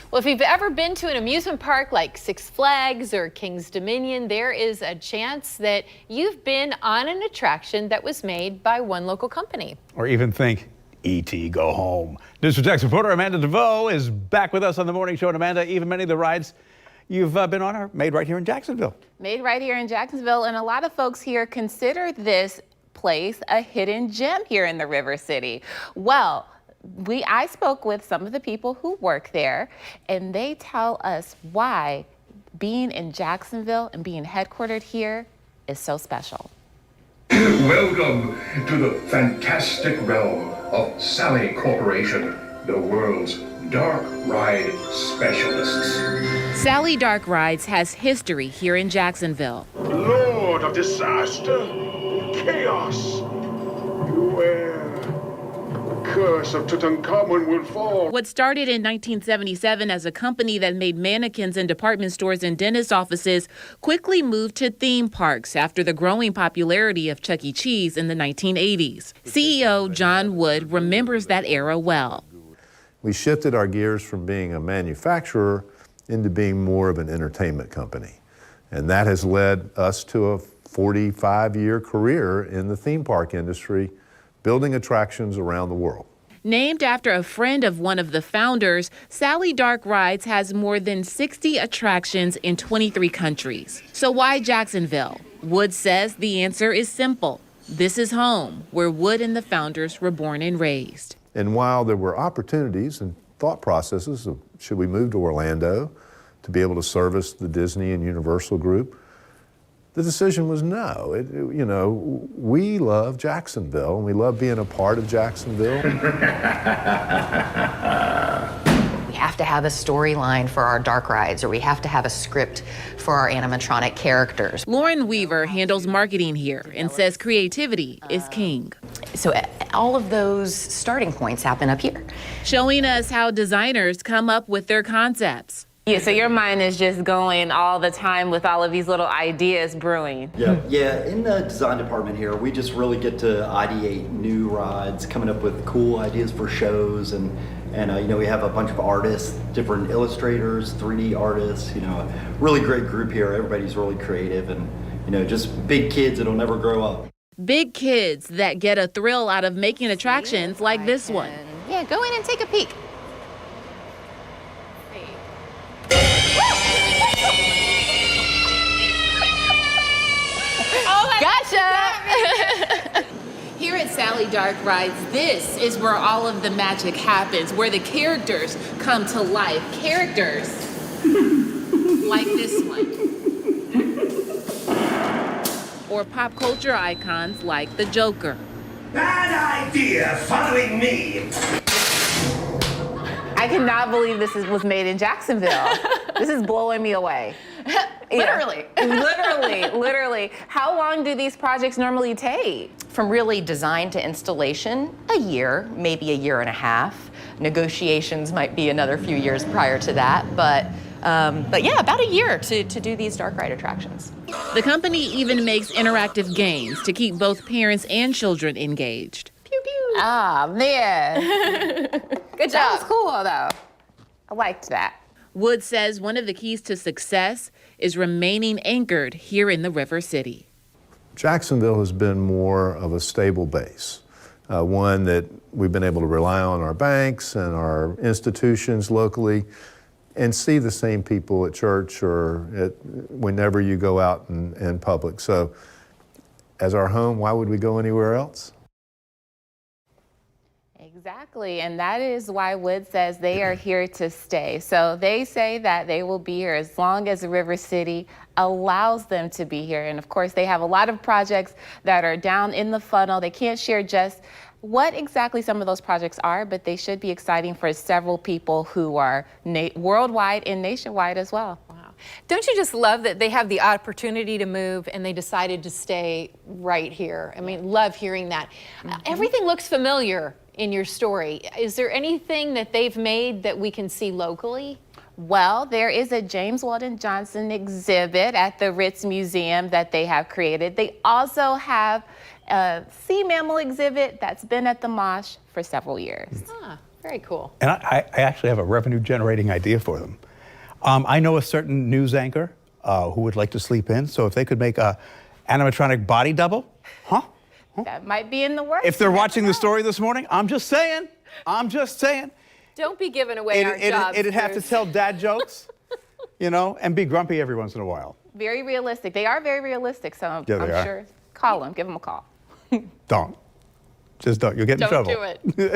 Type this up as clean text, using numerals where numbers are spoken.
Well, if you've ever been to an amusement park like Six Flags or King's Dominion, there is a chance that you've been on an attraction that was made by one local company. Or even think, E.T. Go Home. News for Jax reporter Amanda DeVoe is back with us on the morning show. And Amanda, even many of the rides you've been on are made right here in Jacksonville. Made right here in Jacksonville, and a lot of folks here consider this place a hidden gem here in the River City. Well, I spoke with some of the people who work there, and they tell us why being in Jacksonville and being headquartered here is so special. Welcome to the fantastic realm of Sally Corporation, the world's dark ride specialists. Sally Dark Rides has history here in Jacksonville. Lord of disaster, chaos, beware. Curse of Tutankhamun will fall. What started in 1977 as a company that made mannequins in department stores and dentist offices quickly moved to theme parks after the growing popularity of Chuck E. Cheese in the 1980s. CEO John Wood remembers that era well. We shifted our gears from being a manufacturer into being more of an entertainment company. And that has led us to a 45-year career in the theme park industry, building attractions around the world. Named after a friend of one of the founders, Sally Dark Rides has more than 60 attractions in 23 countries. So why Jacksonville? Wood says the answer is simple. This is home, where Wood and the founders were born and raised. And while there were opportunities and thought processes of should we move to Orlando to be able to service the Disney and Universal group, the decision was no. We love Jacksonville, and we love being a part of Jacksonville. We have to have a storyline for our dark rides, or we have to have a script for our animatronic characters. Lauren Weaver handles marketing here and says creativity is king. So all of those starting points happen up here. Showing us how designers come up with their concepts. Yeah, so your mind is just going all the time with all of these little ideas brewing. Yeah, in the design department here, we just really get to ideate new rides, coming up with cool ideas for shows, and we have a bunch of artists, different illustrators, 3D artists, a really great group here. Everybody's really creative and, just big kids that'll never grow up. Big kids that get a thrill out of making attractions like this one. Yeah, go in and take a peek. Gotcha! Here at Sally Dark Rides, this is where all of the magic happens, where the characters come to life. Characters like this one. Or pop culture icons like the Joker. Bad idea following me. I cannot believe this was made in Jacksonville. This is blowing me away. Literally. Literally. How long do these projects normally take? From really design to installation, a year, maybe a year and a half. Negotiations might be another few years prior to that, but yeah, about a year to do these dark ride attractions. The company even makes interactive games to keep both parents and children engaged. Pew pew. Ah, man. Good job. That was cool, though. I liked that. Wood says one of the keys to success is remaining anchored here in the River City. Jacksonville has been more of a stable base, one that we've been able to rely on our banks and our institutions locally and see the same people at church or whenever you go out in public. So as our home, why would we go anywhere else? Exactly, and that is why Wood says they are here to stay. So they say that they will be here as long as the River City allows them to be here. And of course, they have a lot of projects that are down in the funnel. They can't share just what exactly some of those projects are, but they should be exciting for several people who are worldwide and nationwide as well. Wow. Don't you just love that they have the opportunity to move and they decided to stay right here? I mean, love hearing that. Everything looks familiar in your story. Is there anything that they've made that we can see locally? Well, there is a James Weldon Johnson exhibit at the Ritz Museum that they have created. They also have a sea mammal exhibit that's been at the Mosh for several years. Ah, Very cool. And I actually have a revenue generating idea for them. I know a certain news anchor who would like to sleep in, so if they could make a animatronic body double, huh? That might be in the works. If they're watching the story this morning, I'm just saying. Don't be giving away our jobs. It'd have to Bruce. tell dad jokes, you know, and be grumpy every once in a while. Very realistic. They are very realistic, so I'm Yeah, they are. sure. Call them. Give them a call. Don't. Just don't. You'll get in Don't trouble. do it.